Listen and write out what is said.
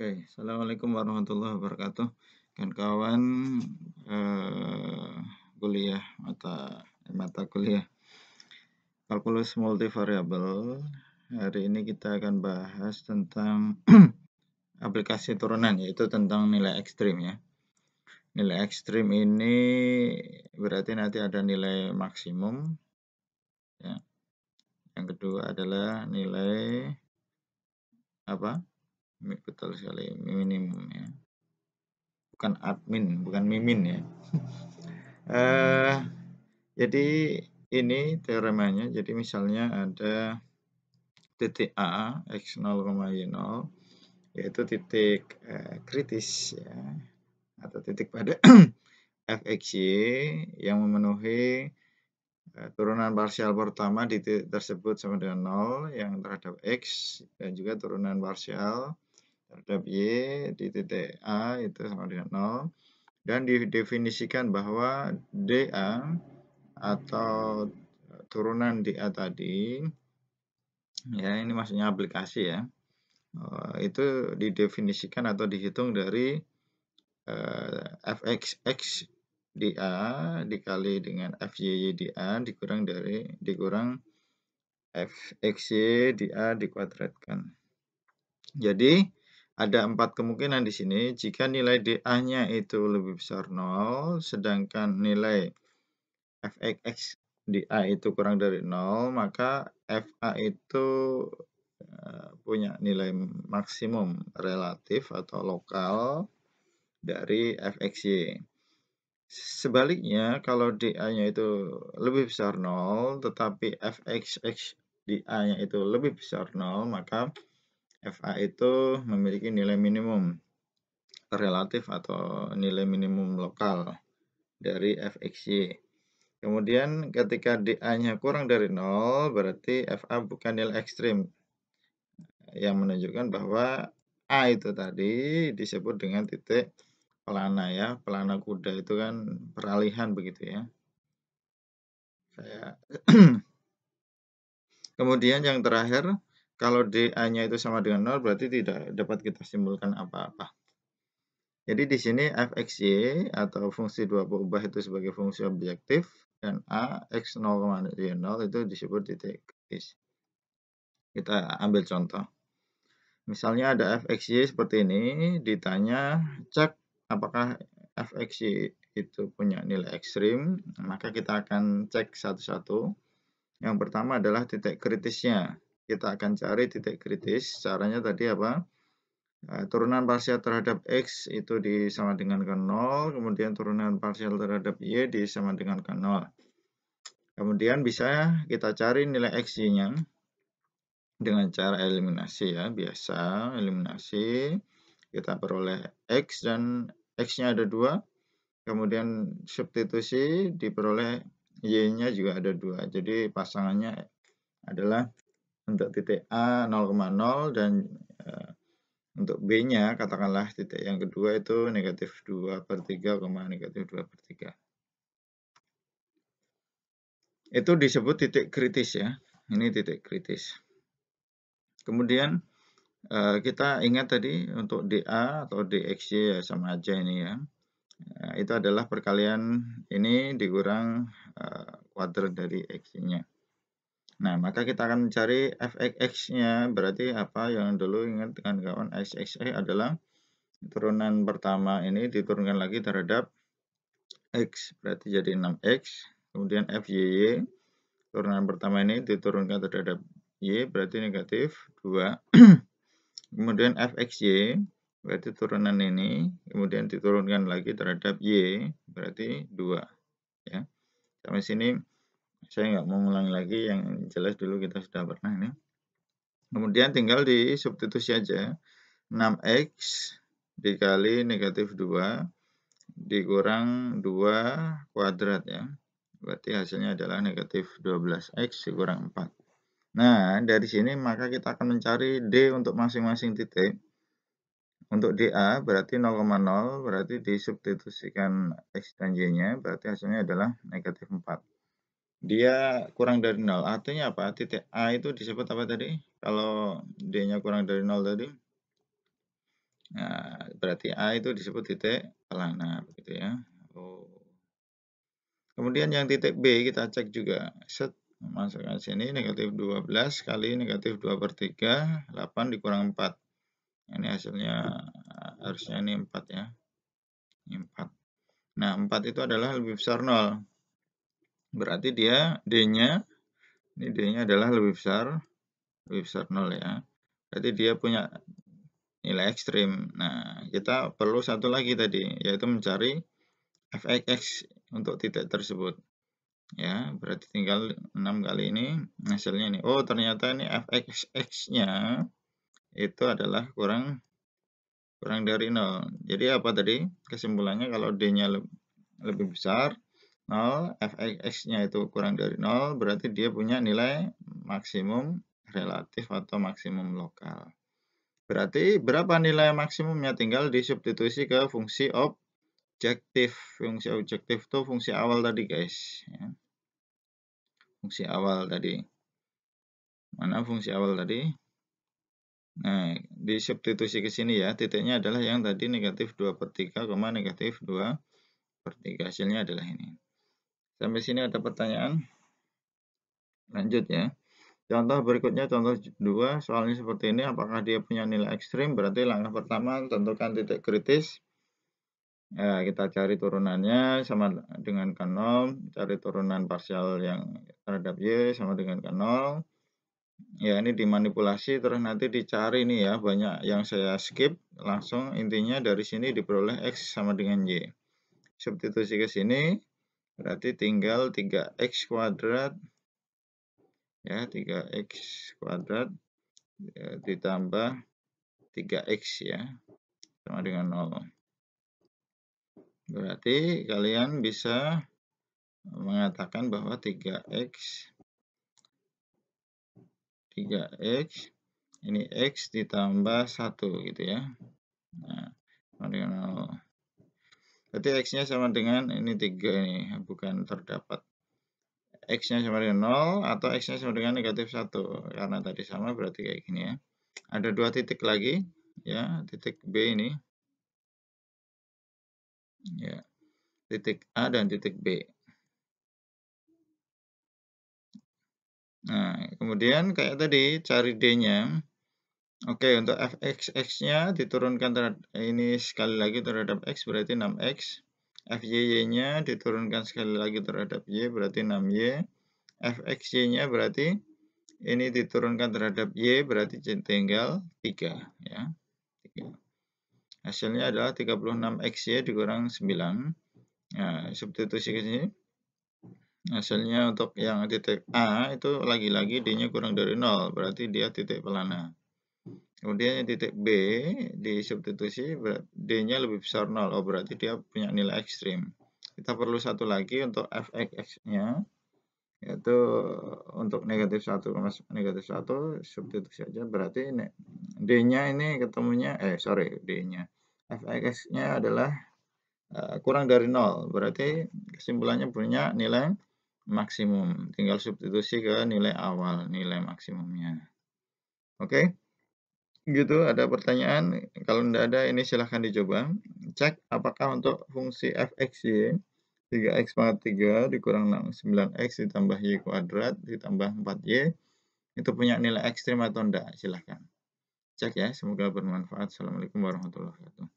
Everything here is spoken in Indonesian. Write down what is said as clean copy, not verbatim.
Oke, assalamualaikum warahmatullahi wabarakatuh. Kawan-kawan, kuliah mata kuliah kalkulus multivariabel. Hari ini kita akan bahas tentang aplikasi turunan, yaitu tentang nilai ekstrim ya. Nilai ekstrim ini berarti nanti ada nilai maksimum, ya. Yang kedua adalah nilai apa? Betul sekali, minimum ya. Bukan mimin ya. Jadi ini teoremanya. Jadi misalnya ada titik A x 0,y0 yaitu titik kritis ya, atau titik pada f(x, y) yang memenuhi turunan parsial pertama di titik tersebut sama dengan 0 yang terhadap x, dan juga turunan parsial terhadap y di titik A itu sama dengan 0, dan didefinisikan bahwa dA atau turunan dA tadi ya, ini maksudnya aplikasi ya, itu didefinisikan atau dihitung dari fx(x) dA dikali dengan fy dA dikurang fxy dA dikuadratkan. Jadi ada 4 kemungkinan di sini. Jika nilai dA-nya itu lebih besar 0, sedangkan nilai fx dA itu kurang dari 0, maka fa itu punya nilai maksimum relatif atau lokal dari fxy. Sebaliknya, kalau dA-nya itu lebih besar 0, tetapi fx dA-nya itu lebih besar 0, maka fa itu memiliki nilai minimum relatif atau nilai minimum lokal dari fxy. Kemudian ketika dA-nya kurang dari 0, berarti fa bukan nilai ekstrim, yang menunjukkan bahwa A itu tadi disebut dengan titik pelana ya, pelana kuda itu kan peralihan begitu ya. Kemudian yang terakhir, kalau dA-nya itu sama dengan 0, berarti tidak dapat kita simpulkan apa-apa. Jadi di sini fxy atau fungsi dua berubah itu sebagai fungsi objektif, dan A x 0,0 itu disebut titik kritis. Kita ambil contoh. Misalnya ada fxy seperti ini, ditanya cek apakah fxy itu punya nilai ekstrim, maka kita akan cek satu-satu. Yang pertama adalah titik kritisnya. Kita akan cari titik kritis. Caranya tadi apa? Turunan parsial terhadap x itu disama dengan ke 0, kemudian turunan parsial terhadap y disama dengan ke 0. Kemudian bisa kita cari nilai xy-nya dengan cara eliminasi ya, biasa eliminasi. Kita peroleh x dan x-nya ada 2, kemudian substitusi diperoleh y-nya juga ada 2. Jadi pasangannya adalah untuk titik A 0,0 dan untuk B-nya katakanlah titik yang kedua itu negatif 2/3, negatif 2/3. Itu disebut titik kritis ya. Ini titik kritis. Kemudian kita ingat tadi untuk dA atau dxy ya sama aja ini ya. Itu adalah perkalian ini dikurang kuadrat dari x-nya. Nah, maka kita akan mencari fx-nya, berarti apa yang dulu ingat kan kawan, xy adalah turunan pertama ini diturunkan lagi terhadap x, berarti jadi 6x, kemudian fy, turunan pertama ini diturunkan terhadap y, berarti negatif 2, kemudian fxy, berarti turunan ini, kemudian diturunkan lagi terhadap y, berarti 2, ya. Sampai sini saya nggak mau mengulangi lagi, yang jelas dulu kita sudah pernah ini. Kemudian tinggal disubstitusi aja. 6x dikali negatif 2 dikurang 2 kuadrat ya. Berarti hasilnya adalah negatif 12x dikurang 4. Nah, dari sini maka kita akan mencari D untuk masing-masing titik. Untuk dA berarti 0,0, berarti disubstitusikan x dan y-nya, berarti hasilnya adalah negatif 4. Dia kurang dari 0, artinya apa? Titik A itu disebut apa tadi? Kalau D-nya kurang dari 0 tadi? Nah, berarti A itu disebut titik pelana, begitu ya. Oh. Kemudian yang titik B kita cek juga. Set, masukkan sini negatif 12 kali negatif 2/3, 8 dikurang 4. Ini hasilnya harusnya ini 4 ya. Ini 4. Nah, 4 itu adalah lebih besar 0. Berarti dia D-nya, ini D-nya adalah lebih besar 0 ya. Berarti dia punya nilai ekstrim. Nah, kita perlu satu lagi tadi, yaitu mencari f(x) untuk titik tersebut. Ya, berarti tinggal 6 kali ini hasilnya ini. Oh, ternyata ini f(x)-nya itu adalah kurang dari 0. Jadi apa tadi? Kesimpulannya kalau D-nya lebih besar 0, f(x)-nya itu kurang dari 0, berarti dia punya nilai maksimum relatif atau maksimum lokal. Berarti berapa nilai maksimumnya? Tinggal disubstitusi ke fungsi objektif. Fungsi objektif itu fungsi awal tadi, guys. Ya. Fungsi awal tadi. Mana fungsi awal tadi? Nah, disubstitusi ke sini ya. Titiknya adalah yang tadi negatif 2/3, negatif 2/3. Hasilnya adalah ini. Sampai sini ada pertanyaan? Lanjut ya. Contoh berikutnya, contoh 2, soalnya seperti ini. Apakah dia punya nilai ekstrim? Berarti langkah pertama, tentukan titik kritis. Ya, kita cari turunannya sama dengan K0, cari turunan parsial yang terhadap Y sama dengan K0. Ya, ini dimanipulasi, terus nanti dicari nih ya, banyak yang saya skip, langsung intinya dari sini diperoleh X sama dengan Y. Substitusi ke sini, berarti tinggal 3X kuadrat, ya 3X kuadrat ya, ditambah 3X ya, sama dengan 0. Berarti kalian bisa mengatakan bahwa 3X ini X ditambah 1 gitu ya. Nah, sama dengan 0. Berarti X-nya sama dengan ini 3 ini, bukan terdapat. X-nya sama dengan 0 atau X-nya sama dengan negatif 1. Karena tadi sama berarti kayak gini ya. Ada 2 titik lagi ya, titik B ini. Ya. Titik A dan titik B. Nah, kemudian kayak tadi cari D-nya. Oke, untuk f(x)-nya diturunkan terhadap ini sekali lagi terhadap X berarti 6X. Fy-nya diturunkan sekali lagi terhadap Y berarti 6Y. Fxy-nya berarti ini diturunkan terhadap Y berarti tinggal 3 ya. 3. Hasilnya adalah 36XY dikurang 9. Nah, substitusi ke sini. Hasilnya untuk yang titik A itu lagi-lagi D-nya kurang dari 0, berarti dia titik pelana. Kemudian yang titik B disubstitusi D-nya lebih besar 0, oh berarti dia punya nilai ekstrim. Kita perlu satu lagi untuk f(x)-nya, yaitu untuk negatif 1, negatif 1 substitusi saja, berarti D-nya ini ketemunya, D-nya. f(x)-nya adalah kurang dari 0, berarti kesimpulannya punya nilai maksimum. Tinggal substitusi ke nilai awal, nilai maksimumnya. Oke, gitu. Ada pertanyaan? Kalau tidak ada, ini silahkan dicoba. Cek apakah untuk fungsi f(x)y 3x pangkat 3 dikurang 9x ditambah y kuadrat ditambah 4y itu punya nilai ekstrim atau tidak? Silahkan cek ya. Semoga bermanfaat. Assalamualaikum warahmatullahi wabarakatuh.